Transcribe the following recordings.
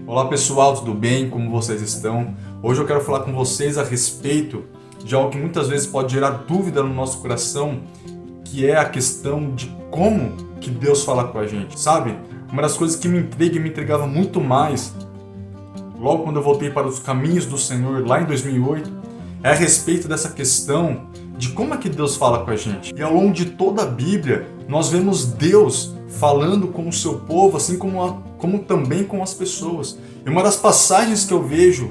Olá pessoal, tudo bem? Como vocês estão? Hoje eu quero falar com vocês a respeito de algo que muitas vezes pode gerar dúvida no nosso coração, que é a questão de como que Deus fala com a gente, sabe? Uma das coisas que me intriga e me intrigava muito mais, logo quando eu voltei para os caminhos do Senhor, lá em 2008, é a respeito dessa questão de como é que Deus fala com a gente. E ao longo de toda a Bíblia, nós vemos Deus falando com o seu povo, assim como também com as pessoas. E uma das passagens que eu vejo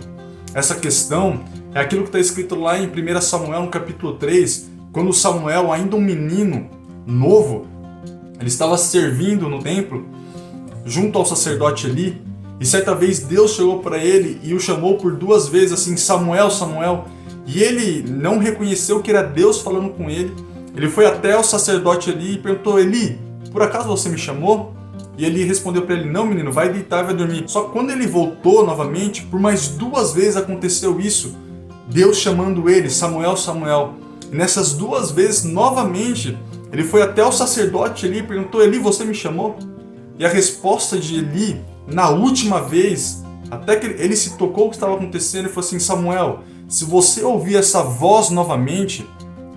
essa questão é aquilo que está escrito lá em 1 Samuel, no capítulo 3, quando Samuel, ainda um menino novo, ele estava servindo no templo, junto ao sacerdote Eli, e certa vez Deus chegou para ele e o chamou por 2 vezes assim, Samuel, Samuel, e ele não reconheceu que era Deus falando com ele. Ele foi até o sacerdote Eli e perguntou: Eli, por acaso você me chamou? E ele respondeu para ele: não, menino, vai deitar e vai dormir. Só que quando ele voltou novamente, por mais 2 vezes aconteceu isso, Deus chamando ele, Samuel, Samuel. E nessas 2 vezes, novamente, ele foi até o sacerdote Eli e perguntou: Eli, você me chamou? E a resposta de Eli, na última vez, até que ele se tocou o que estava acontecendo, ele falou assim: Samuel, se você ouvir essa voz novamente,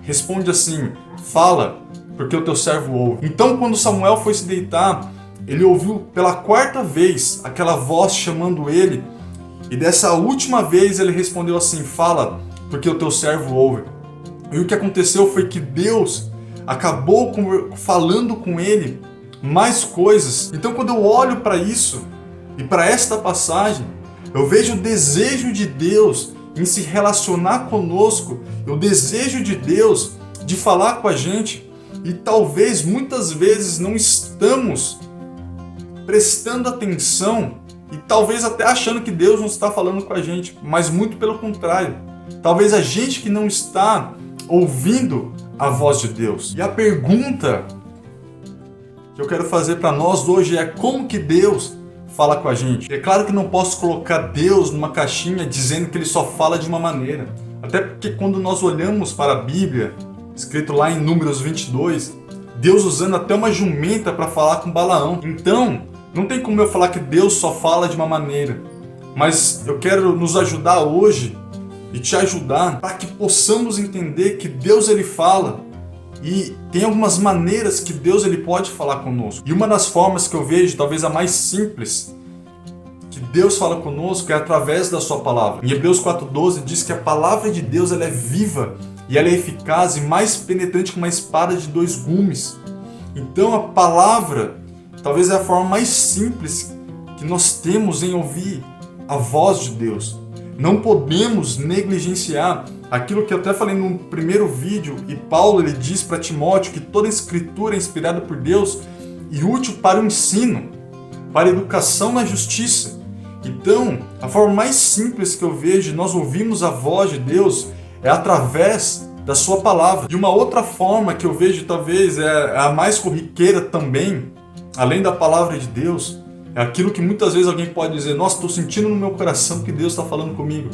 responde assim: fala, porque o teu servo ouve. Então, quando Samuel foi se deitar, ele ouviu pela 4ª vez aquela voz chamando ele, e dessa última vez ele respondeu assim: fala, porque o teu servo ouve. E o que aconteceu foi que Deus acabou falando com ele mais coisas. Então, quando eu olho para isso e para esta passagem, eu vejo o desejo de Deus em se relacionar conosco, o desejo de Deus de falar com a gente, e talvez muitas vezes não estamos prestando atenção e talvez até achando que Deus não está falando com a gente, mas muito pelo contrário. Talvez a gente que não está ouvindo a voz de Deus. E a pergunta que eu quero fazer para nós hoje é: como que Deus fala com a gente? É claro que não posso colocar Deus numa caixinha dizendo que ele só fala de uma maneira. Até porque quando nós olhamos para a Bíblia, escrito lá em Números 22, Deus usando até uma jumenta para falar com Balaão. Então, não tem como eu falar que Deus só fala de uma maneira. Mas eu quero nos ajudar hoje e te ajudar para que possamos entender que Deus ele fala. E tem algumas maneiras que Deus ele pode falar conosco. E uma das formas que eu vejo, talvez a mais simples, que Deus fala conosco é através da sua palavra. Em Hebreus 4:12 diz que a palavra de Deus ela é viva e ela é eficaz e mais penetrante que uma espada de 2 gumes. Então a palavra talvez é a forma mais simples que nós temos em ouvir a voz de Deus. Não podemos negligenciar aquilo que eu até falei no primeiro vídeo, e Paulo ele diz para Timóteo que toda a escritura é inspirada por Deus e útil para o ensino, para a educação na justiça. Então, a forma mais simples que eu vejo de nós ouvirmos a voz de Deus é através da sua palavra. De uma outra forma que eu vejo, talvez é a mais corriqueira também, além da palavra de Deus, é aquilo que muitas vezes alguém pode dizer: nossa, estou sentindo no meu coração que Deus está falando comigo.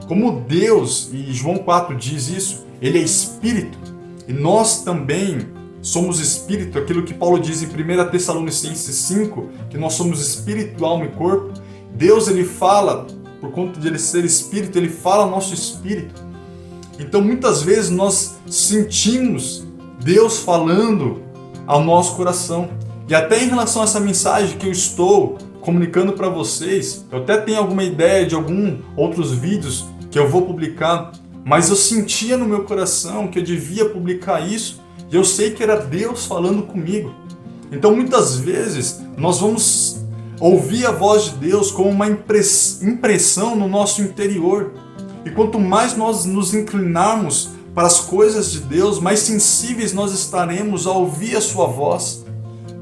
Como Deus, e João 4 diz isso, ele é espírito, e nós também somos espírito, aquilo que Paulo diz em 1 Tessalonicenses 5, que nós somos espírito, alma e corpo. Deus ele fala, por conta de ele ser espírito, ele fala ao nosso espírito. Então muitas vezes nós sentimos Deus falando ao nosso coração. E até em relação a essa mensagem que eu estou comunicando para vocês, eu até tenho alguma ideia de alguns outros vídeos que eu vou publicar, mas eu sentia no meu coração que eu devia publicar isso, e eu sei que era Deus falando comigo. Então muitas vezes nós vamos ouvir a voz de Deus como uma impressão no nosso interior, e quanto mais nós nos inclinarmos para as coisas de Deus, mais sensíveis nós estaremos a ouvir a sua voz.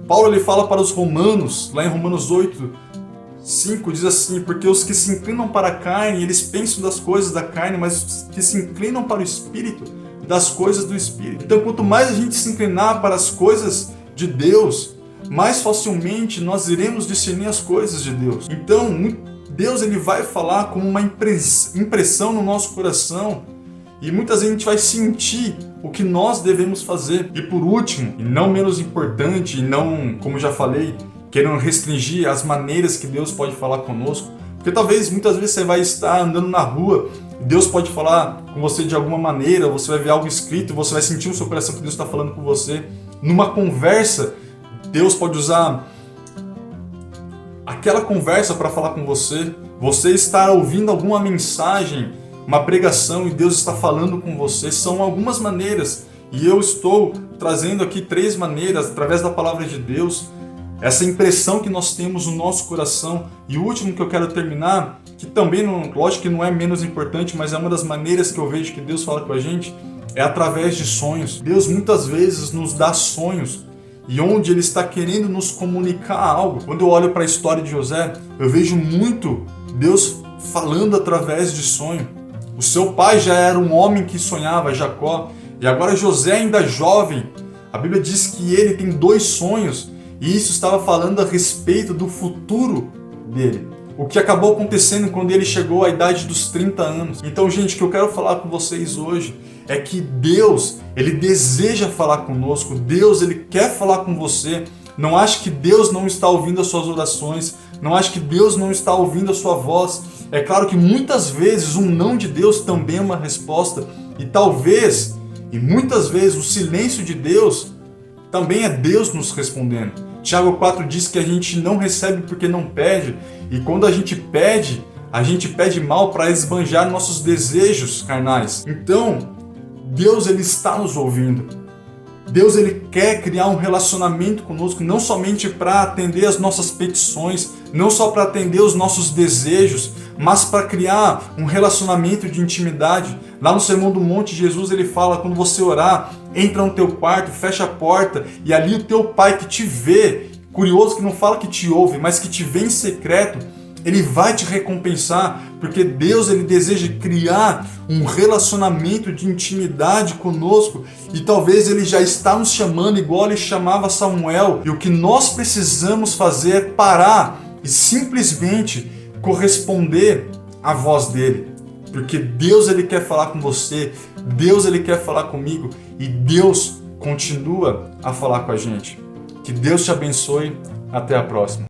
Paulo ele fala para os romanos, lá em Romanos 8:5, diz assim: porque os que se inclinam para a carne, eles pensam das coisas da carne, mas os que se inclinam para o Espírito, das coisas do Espírito. Então, quanto mais a gente se inclinar para as coisas de Deus, mais facilmente nós iremos discernir as coisas de Deus. Então, Deus ele vai falar como uma impressão no nosso coração, e muitas vezes a gente vai sentir o que nós devemos fazer. E por último, e não menos importante, e não, como já falei, querendo restringir as maneiras que Deus pode falar conosco. Porque talvez, muitas vezes, você vai estar andando na rua e Deus pode falar com você de alguma maneira, você vai ver algo escrito, você vai sentir no seu coração que Deus está falando com você. Numa conversa, Deus pode usar aquela conversa para falar com você. Você está ouvindo alguma mensagem, uma pregação, e Deus está falando com você. São algumas maneiras, e eu estou trazendo aqui 3 maneiras, através da palavra de Deus, essa impressão que nós temos no nosso coração. E o último que eu quero terminar, que também, lógico que não é menos importante, mas é uma das maneiras que eu vejo que Deus fala com a gente, é através de sonhos. Deus muitas vezes nos dá sonhos, e onde Ele está querendo nos comunicar algo. Quando eu olho para a história de José, eu vejo muito Deus falando através de sonho. O seu pai já era um homem que sonhava, Jacó, e agora José, ainda jovem, a Bíblia diz que ele tem 2 sonhos, e isso estava falando a respeito do futuro dele. O que acabou acontecendo quando ele chegou à idade dos 30 anos. Então, gente, o que eu quero falar com vocês hoje é que Deus, Ele deseja falar conosco. Deus, Ele quer falar com você. Não ache que Deus não está ouvindo as suas orações. Não ache que Deus não está ouvindo a sua voz. É claro que muitas vezes um não de Deus também é uma resposta. E talvez, e muitas vezes, o silêncio de Deus também é Deus nos respondendo. Tiago 4 diz que a gente não recebe porque não pede, e quando a gente pede mal para esbanjar nossos desejos carnais. Então, Deus, Ele está nos ouvindo. Deus, Ele quer criar um relacionamento conosco, não somente para atender as nossas petições, não só para atender os nossos desejos, mas para criar um relacionamento de intimidade. Lá no Sermão do Monte, Jesus, Ele fala, quando você orar, entra no teu quarto, fecha a porta, e ali o teu Pai que te vê, curioso que não fala que te ouve, mas que te vê em secreto, Ele vai te recompensar, porque Deus, Ele deseja criar um relacionamento de intimidade conosco, e talvez Ele já está nos chamando igual Ele chamava Samuel, e o que nós precisamos fazer é parar e simplesmente corresponder à voz dEle, porque Deus, Ele quer falar com você, Deus, Ele quer falar comigo, e Deus continua a falar com a gente. Que Deus te abençoe, até a próxima.